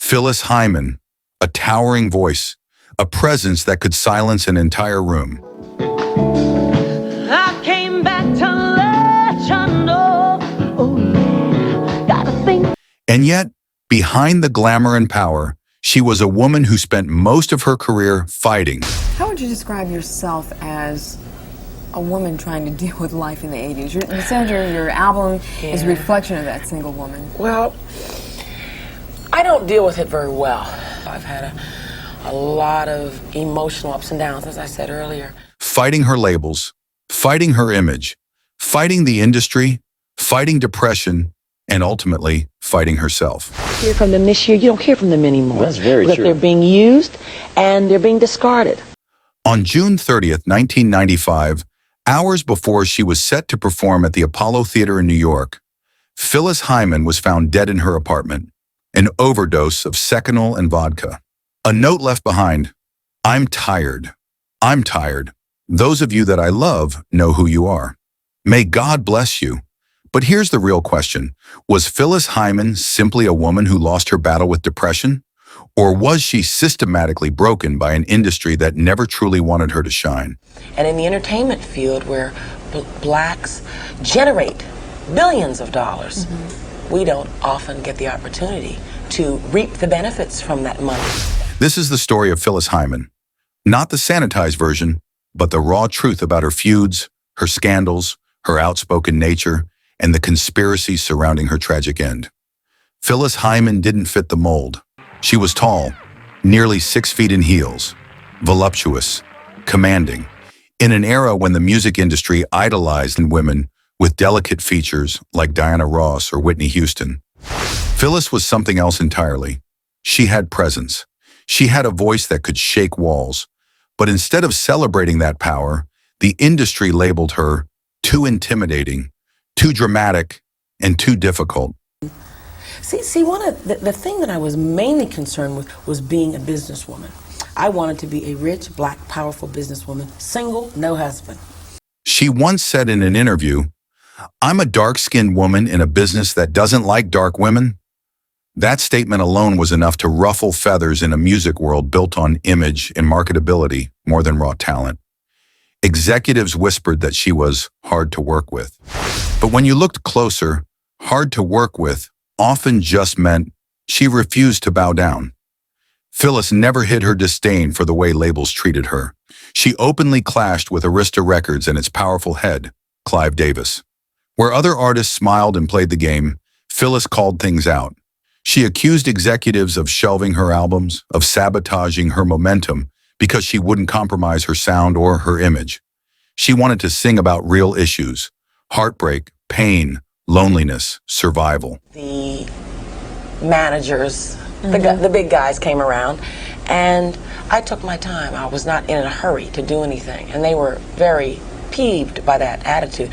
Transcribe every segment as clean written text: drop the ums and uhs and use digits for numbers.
Phyllis Hyman, a towering voice, a presence that could silence an entire room. I came back to let you know. Oh, yeah. Gotta think. And yet, behind the glamour and power, she was a woman who spent most of her career fighting. How would you describe yourself as a woman trying to deal with life in the 80s? You said your album is a reflection of that single woman. Well, I don't deal with it very well. I've had a lot of emotional ups and downs, as I said earlier. Fighting her labels, fighting her image, fighting the industry, fighting depression, and ultimately fighting herself. Hear from them this year, you don't hear from them anymore. That's very because true. They're being used and they're being discarded. On June 30th, 1995, hours before she was set to perform at the Apollo Theater in New York, Phyllis Hyman was found dead in her apartment, an overdose of Seconal and vodka. A note left behind, "I'm tired. I'm tired. Those of you that I love know who you are. May God bless you." But here's the real question. Was Phyllis Hyman simply a woman who lost her battle with depression? Or was she systematically broken by an industry that never truly wanted her to shine? And in the entertainment field where blacks generate billions of dollars, we don't often get the opportunity to reap the benefits from that money. This is the story of Phyllis Hyman. Not the sanitized version, but the raw truth about her feuds, her scandals, her outspoken nature, and the conspiracies surrounding her tragic end. Phyllis Hyman didn't fit the mold. She was tall, nearly 6 feet in heels, voluptuous, commanding, in an era when the music industry idolized women with delicate features like Diana Ross or Whitney Houston. Phyllis was something else entirely. She had presence. She had a voice that could shake walls. But instead of celebrating that power, the industry labeled her too intimidating, too dramatic, and too difficult. See, one of the thing that I was mainly concerned with was being a businesswoman. I wanted to be a rich, black, powerful businesswoman, single, no husband. She once said in an interview, "I'm a dark-skinned woman in a business that doesn't like dark women." That statement alone was enough to ruffle feathers in a music world built on image and marketability more than raw talent. Executives whispered that she was hard to work with. But when you looked closer, hard to work with often just meant she refused to bow down. Phyllis never hid her disdain for the way labels treated her. She openly clashed with Arista Records and its powerful head, Clive Davis. Where other artists smiled and played the game, Phyllis called things out. She accused executives of shelving her albums, of sabotaging her momentum because she wouldn't compromise her sound or her image. She wanted to sing about real issues: heartbreak, pain, loneliness, survival. The managers, the big guys came around, and I took my time. I was not in a hurry to do anything, and they were very peeved by that attitude.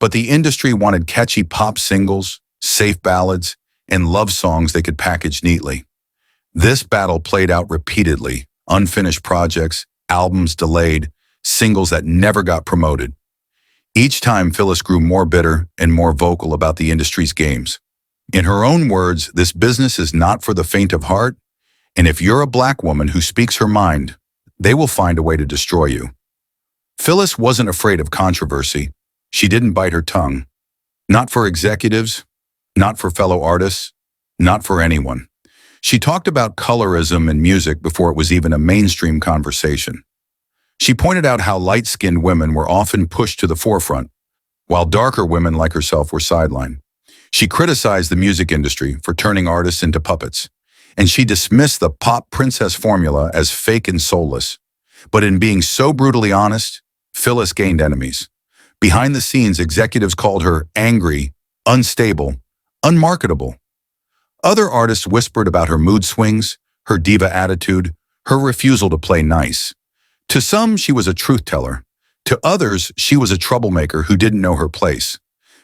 But the industry wanted catchy pop singles, safe ballads, and love songs they could package neatly. This battle played out repeatedly: unfinished projects, albums delayed, singles that never got promoted. Each time, Phyllis grew more bitter and more vocal about the industry's games. In her own words, "This business is not for the faint of heart, and if you're a black woman who speaks her mind, they will find a way to destroy you." Phyllis wasn't afraid of controversy. She didn't bite her tongue. Not for executives, not for fellow artists, not for anyone. She talked about colorism in music before it was even a mainstream conversation. She pointed out how light-skinned women were often pushed to the forefront, while darker women like herself were sidelined. She criticized the music industry for turning artists into puppets, and she dismissed the pop princess formula as fake and soulless. But in being so brutally honest, Phyllis gained enemies. Behind the scenes, executives called her angry, unstable, unmarketable. Other artists whispered about her mood swings, her diva attitude, her refusal to play nice. To some, she was a truth teller. To others, she was a troublemaker who didn't know her place.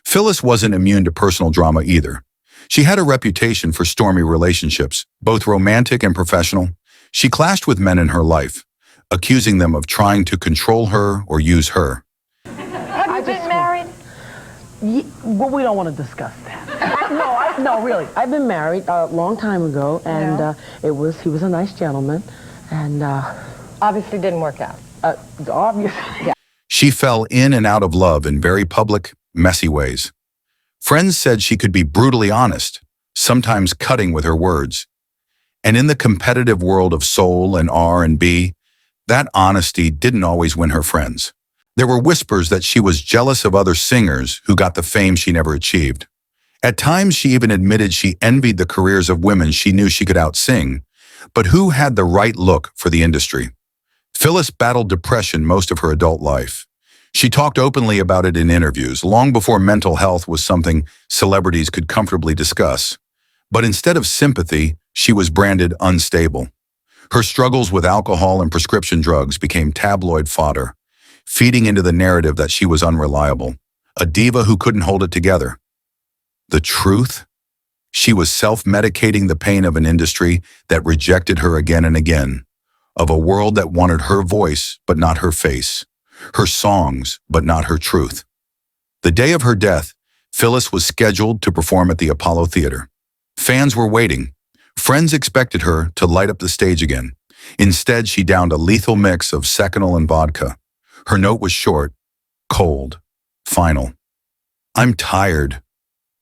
Phyllis wasn't immune to personal drama either. She had a reputation for stormy relationships, both romantic and professional. She clashed with men in her life, accusing them of trying to control her or use her. Have you been married? Well, we don't want to discuss that. No, really. I've been married a long time ago, and he was a nice gentleman, and Obviously didn't work out. obviously. She fell in and out of love in very public, messy ways. Friends said she could be brutally honest, sometimes cutting with her words. And in the competitive world of soul and R&B, that honesty didn't always win her friends. There were whispers that she was jealous of other singers who got the fame she never achieved. At times, she even admitted she envied the careers of women she knew she could outsing, but who had the right look for the industry? Phyllis battled depression most of her adult life. She talked openly about it in interviews, long before mental health was something celebrities could comfortably discuss. But instead of sympathy, she was branded unstable. Her struggles with alcohol and prescription drugs became tabloid fodder, feeding into the narrative that she was unreliable, a diva who couldn't hold it together. The truth? She was self-medicating the pain of an industry that rejected her again and again, of a world that wanted her voice but not her face, her songs but not her truth. The day of her death, Phyllis was scheduled to perform at the Apollo Theater. Fans were waiting. Friends expected her to light up the stage again. Instead, she downed a lethal mix of Seconal and vodka. Her note was short, cold, final. I'm tired.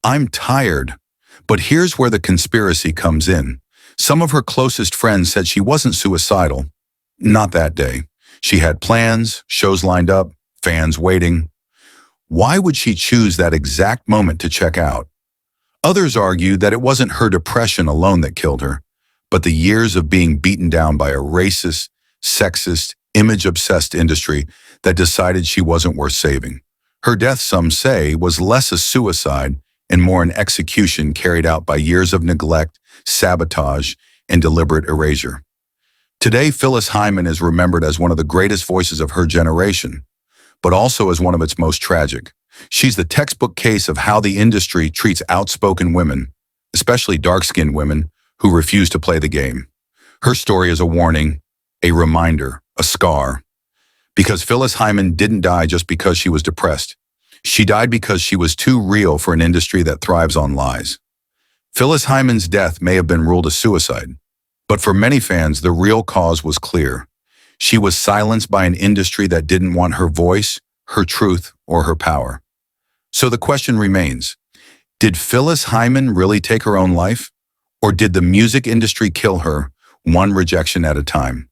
I'm tired. But here's where the conspiracy comes in. Some of her closest friends said she wasn't suicidal. Not that day. She had plans, shows lined up, fans waiting. Why would she choose that exact moment to check out? Others argued that it wasn't her depression alone that killed her, but the years of being beaten down by a racist, sexist, image-obsessed industry that decided she wasn't worth saving. Her death, some say, was less a suicide and more an execution carried out by years of neglect, sabotage, and deliberate erasure. Today, Phyllis Hyman is remembered as one of the greatest voices of her generation, but also as one of its most tragic. She's the textbook case of how the industry treats outspoken women, especially dark-skinned women, who refuse to play the game. Her story is a warning, a reminder, a scar. Because Phyllis Hyman didn't die just because she was depressed. She died because she was too real for an industry that thrives on lies. Phyllis Hyman's death may have been ruled a suicide, but for many fans, the real cause was clear. She was silenced by an industry that didn't want her voice, her truth, or her power. So the question remains, did Phyllis Hyman really take her own life? Or did the music industry kill her, one rejection at a time?